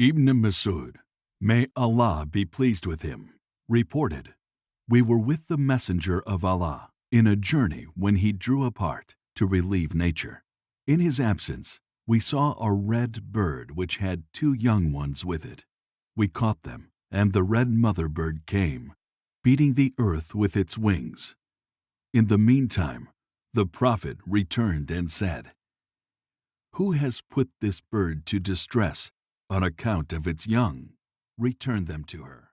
Ibn Masud, may Allah be pleased with him, reported, "We were with the Messenger of Allah in a journey when he drew apart to relieve nature. In his absence, we saw a red bird which had two young ones with it. We caught them, and the red mother bird came, beating the earth with its wings. In the meantime, the Prophet returned and said, 'Who has put this bird to distress on account of its young? Return them to her.'"